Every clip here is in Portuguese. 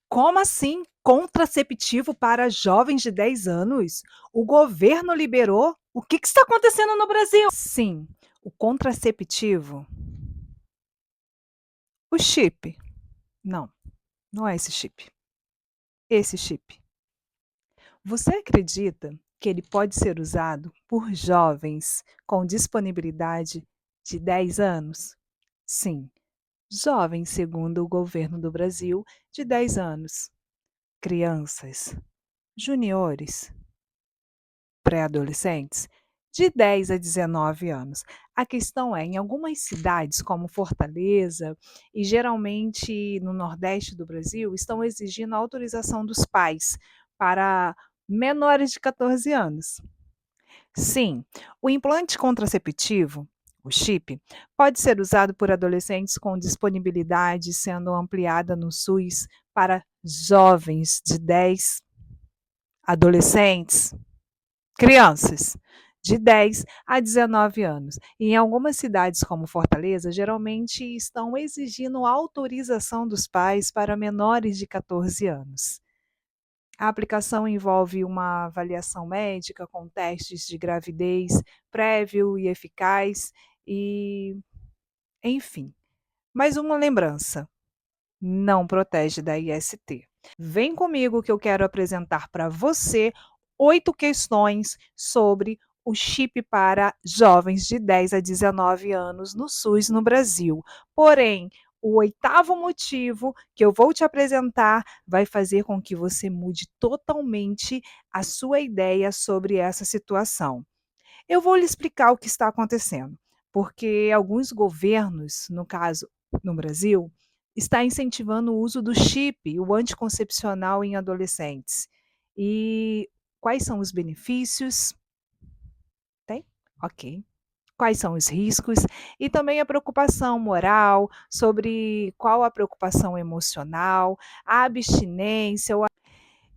Como assim? Contraceptivo para jovens de 10 anos? O governo liberou? O que está acontecendo no Brasil? Sim, o contraceptivo. O chip. Não, não é esse chip. Esse chip. Você acredita que ele pode ser usado por jovens com disponibilidade de 10 anos? Sim, jovens, segundo o governo do Brasil, de 10 anos. Crianças, juniores, pré-adolescentes, de 10 a 19 anos. A questão é, em algumas cidades, como Fortaleza e geralmente no Nordeste do Brasil, estão exigindo a autorização dos pais para menores de 14 anos. Sim, o implante contraceptivo, o chip, pode ser usado por adolescentes com disponibilidade, sendo ampliada no SUS para jovens de 10 adolescentes, crianças de 10 a 19 anos. E em algumas cidades, como Fortaleza, geralmente estão exigindo autorização dos pais para menores de 14 anos. A aplicação envolve uma avaliação médica com testes de gravidez prévio e eficaz e, enfim. Mais uma lembrança: não protege da IST. Vem comigo que eu quero apresentar para você 8 questões sobre o chip para jovens de 10 a 19 anos no SUS no Brasil. Porém, o oitavo motivo que eu vou te apresentar vai fazer com que você mude totalmente a sua ideia sobre essa situação. Eu vou lhe explicar o que está acontecendo, porque alguns governos, no caso no Brasil, está incentivando o uso do chip, o anticoncepcional em adolescentes. E quais são os benefícios? Tem? Ok. Quais são os riscos? E também a preocupação moral, sobre qual a preocupação emocional, a abstinência,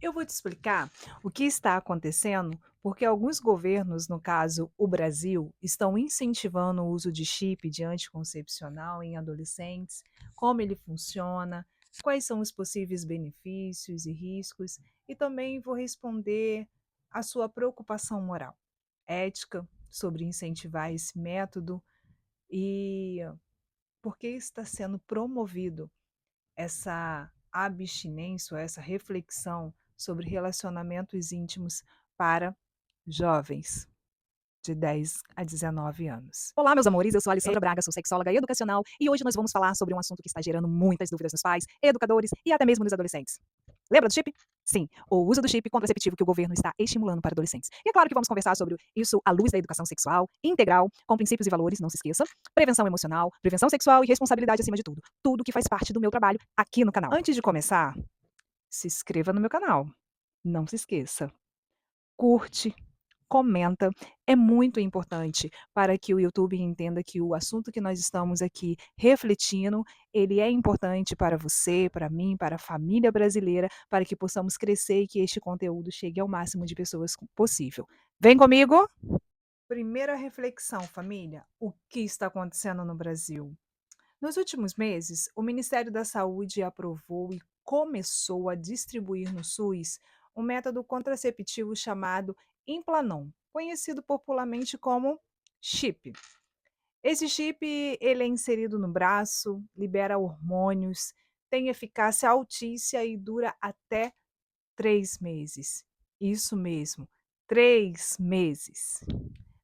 eu vou te explicar o que está acontecendo, porque alguns governos, no caso o Brasil, estão incentivando o uso de chip de anticoncepcional em adolescentes, como ele funciona, quais são os possíveis benefícios e riscos, e também vou responder a sua preocupação moral, ética, sobre incentivar esse método e por que está sendo promovido essa abstinência, essa reflexão sobre relacionamentos íntimos para jovens de 10 a 19 anos. Olá, meus amores, eu sou a Alessandra Braga, sou sexóloga educacional e hoje nós vamos falar sobre um assunto que está gerando muitas dúvidas nos pais, educadores e até mesmo nos adolescentes. Lembra do chip? Sim, o uso do chip contraceptivo que o governo está estimulando para adolescentes. E é claro que vamos conversar sobre isso à luz da educação sexual integral, com princípios e valores, não se esqueça, prevenção emocional, prevenção sexual e responsabilidade acima de tudo. Tudo que faz parte do meu trabalho aqui no canal. Antes de começar, se inscreva no meu canal. Não se esqueça. Curte, comenta, é muito importante para que o YouTube entenda que o assunto que nós estamos aqui refletindo, ele é importante para você, para mim, para a família brasileira, para que possamos crescer e que este conteúdo chegue ao máximo de pessoas possível. Vem comigo? Primeira reflexão, família: o que está acontecendo no Brasil? Nos últimos meses, o Ministério da Saúde aprovou e começou a distribuir no SUS um método contraceptivo chamado Implanon, conhecido popularmente como chip. Esse chip ele é inserido no braço, libera hormônios, tem eficácia altíssima e dura até 3 meses. Isso mesmo, 3 meses.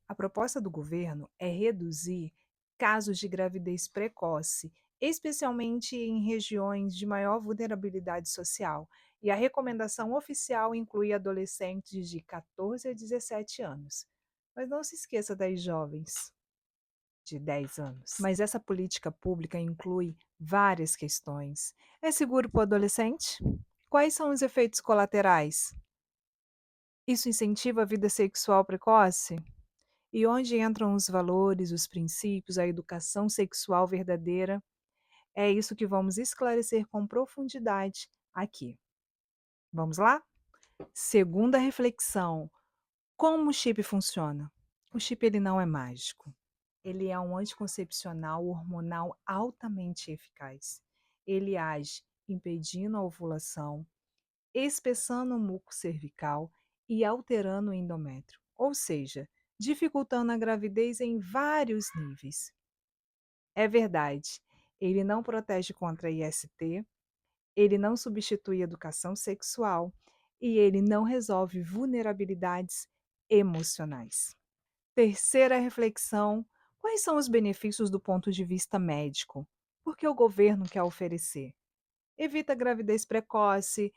A proposta do governo é reduzir casos de gravidez precoce, especialmente em regiões de maior vulnerabilidade social, e a recomendação oficial inclui adolescentes de 14 a 17 anos. Mas não se esqueça das jovens de 10 anos. Mas essa política pública inclui várias questões. É seguro para o adolescente? Quais são os efeitos colaterais? Isso incentiva a vida sexual precoce? E onde entram os valores, os princípios, a educação sexual verdadeira? É isso que vamos esclarecer com profundidade aqui. Vamos lá? Segunda reflexão: como o chip funciona? O chip ele não é mágico. Ele é um anticoncepcional hormonal altamente eficaz. Ele age impedindo a ovulação, espessando o muco cervical e alterando o endométrio, ou seja, dificultando a gravidez em vários níveis. É verdade, ele não protege contra IST, ele não substitui educação sexual e ele não resolve vulnerabilidades emocionais. Terceira reflexão: quais são os benefícios do ponto de vista médico? Por que o governo quer oferecer? Evita gravidez precoce,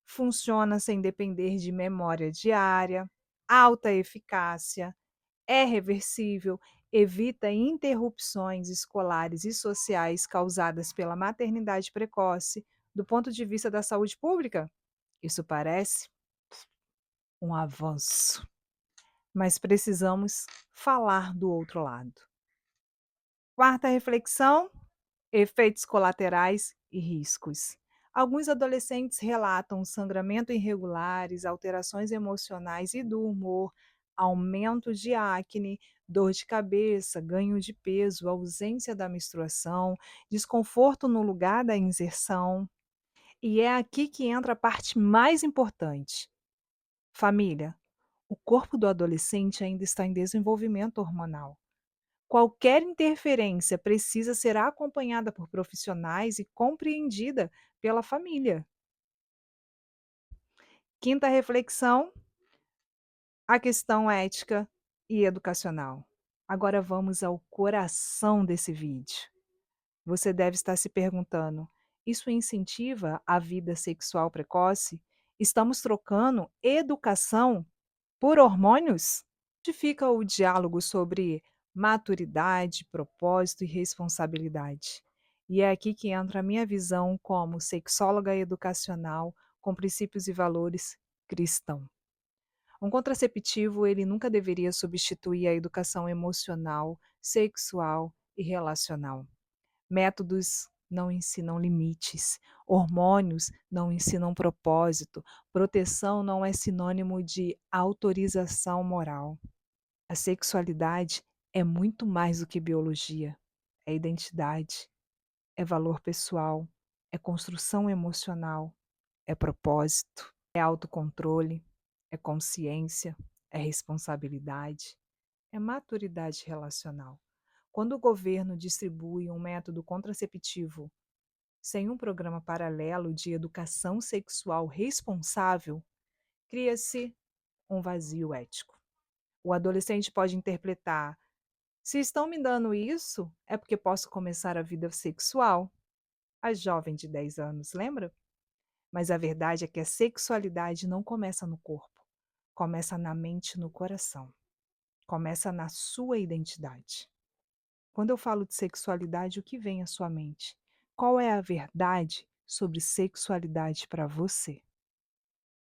funciona sem depender de memória diária, alta eficácia, é reversível, evita interrupções escolares e sociais causadas pela maternidade precoce. Do ponto de vista da saúde pública, isso parece um avanço, mas precisamos falar do outro lado. Quarta reflexão: efeitos colaterais e riscos. Alguns adolescentes relatam sangramento irregulares, alterações emocionais e do humor, aumento de acne, dor de cabeça, ganho de peso, ausência da menstruação, desconforto no lugar da inserção. E é aqui que entra a parte mais importante. Família, o corpo do adolescente ainda está em desenvolvimento hormonal. Qualquer interferência precisa ser acompanhada por profissionais e compreendida pela família. Quinta reflexão: a questão ética e educacional. Agora vamos ao coração desse vídeo. Você deve estar se perguntando: isso incentiva a vida sexual precoce? Estamos trocando educação por hormônios? Onde fica o diálogo sobre maturidade, propósito e responsabilidade? E é aqui que entra a minha visão como sexóloga educacional com princípios e valores cristãos. Um contraceptivo, ele nunca deveria substituir a educação emocional, sexual e relacional. Métodos não ensinam limites, hormônios não ensinam propósito, proteção não é sinônimo de autorização moral. A sexualidade é muito mais do que biologia, é identidade, é valor pessoal, é construção emocional, é propósito, é autocontrole, é consciência, é responsabilidade, é maturidade relacional. Quando o governo distribui um método contraceptivo sem um programa paralelo de educação sexual responsável, cria-se um vazio ético. O adolescente pode interpretar: se estão me dando isso, é porque posso começar a vida sexual. A jovem de 10 anos, lembra? Mas a verdade é que a sexualidade não começa no corpo, começa na mente e no coração, começa na sua identidade. Quando eu falo de sexualidade, o que vem à sua mente? Qual é a verdade sobre sexualidade para você?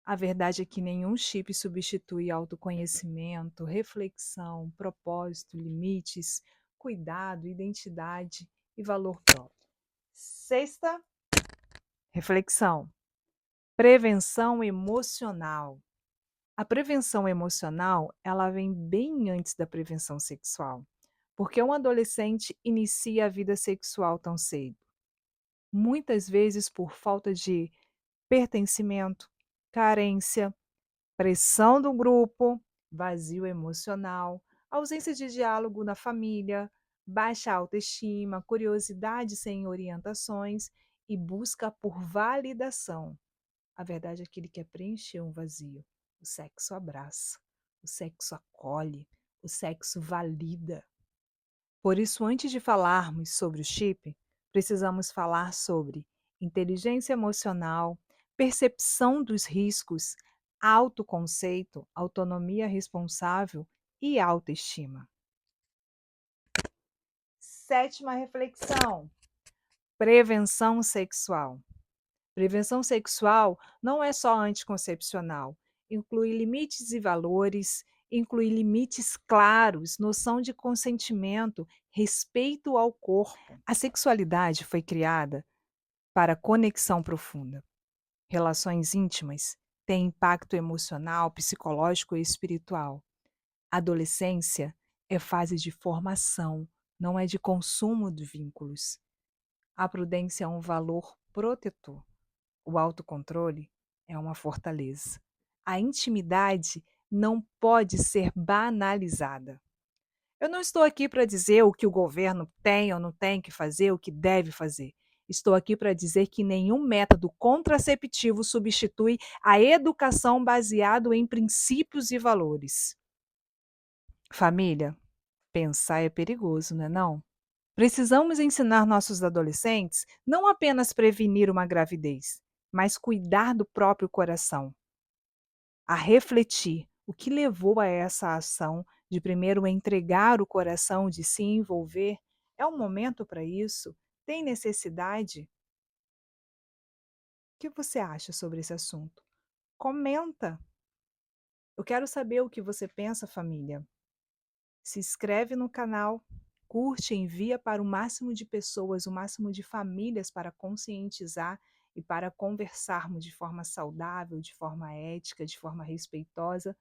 A verdade é que nenhum chip substitui autoconhecimento, reflexão, propósito, limites, cuidado, identidade e valor próprio. Sexta reflexão: prevenção emocional. A prevenção emocional, ela vem bem antes da prevenção sexual, porque um adolescente inicia a vida sexual tão cedo, muitas vezes por falta de pertencimento, carência, pressão do grupo, vazio emocional, ausência de diálogo na família, baixa autoestima, curiosidade sem orientações e busca por validação. A verdade é que ele quer preencher um vazio. O sexo abraça, o sexo acolhe, o sexo valida. Por isso, antes de falarmos sobre o chip, precisamos falar sobre inteligência emocional, percepção dos riscos, autoconceito, autonomia responsável e autoestima. Sétima reflexão: prevenção sexual. Prevenção sexual não é só anticoncepcional, inclui limites e valores, inclui limites claros, noção de consentimento, respeito ao corpo. A sexualidade foi criada para conexão profunda. Relações íntimas têm impacto emocional, psicológico e espiritual. A adolescência é fase de formação, não é de consumo de vínculos. A prudência é um valor protetor. O autocontrole é uma fortaleza. A intimidade não pode ser banalizada. Eu não estou aqui para dizer o que o governo tem ou não tem que fazer, o que deve fazer. Estou aqui para dizer que nenhum método contraceptivo substitui a educação baseada em princípios e valores. Família, pensar é perigoso, não é não? Precisamos ensinar nossos adolescentes não apenas prevenir uma gravidez, mas cuidar do próprio coração, a refletir o que levou a essa ação de primeiro entregar o coração, de se envolver. É um momento para isso? Tem necessidade? O que você acha sobre esse assunto? Comenta. Eu quero saber o que você pensa, família. Se inscreve no canal, curte, envia para o máximo de pessoas, o máximo de famílias para conscientizar e para conversarmos de forma saudável, de forma ética, de forma respeitosa,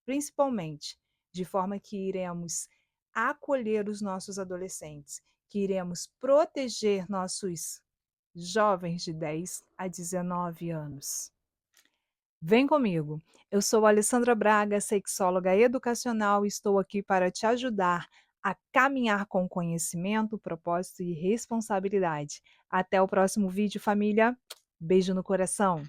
principalmente de forma que iremos acolher os nossos adolescentes, que iremos proteger nossos jovens de 10 a 19 anos. Vem comigo. Eu sou Alessandra Braga, sexóloga educacional, e estou aqui para te ajudar a caminhar com conhecimento, propósito e responsabilidade. Até o próximo vídeo, família. Beijo no coração.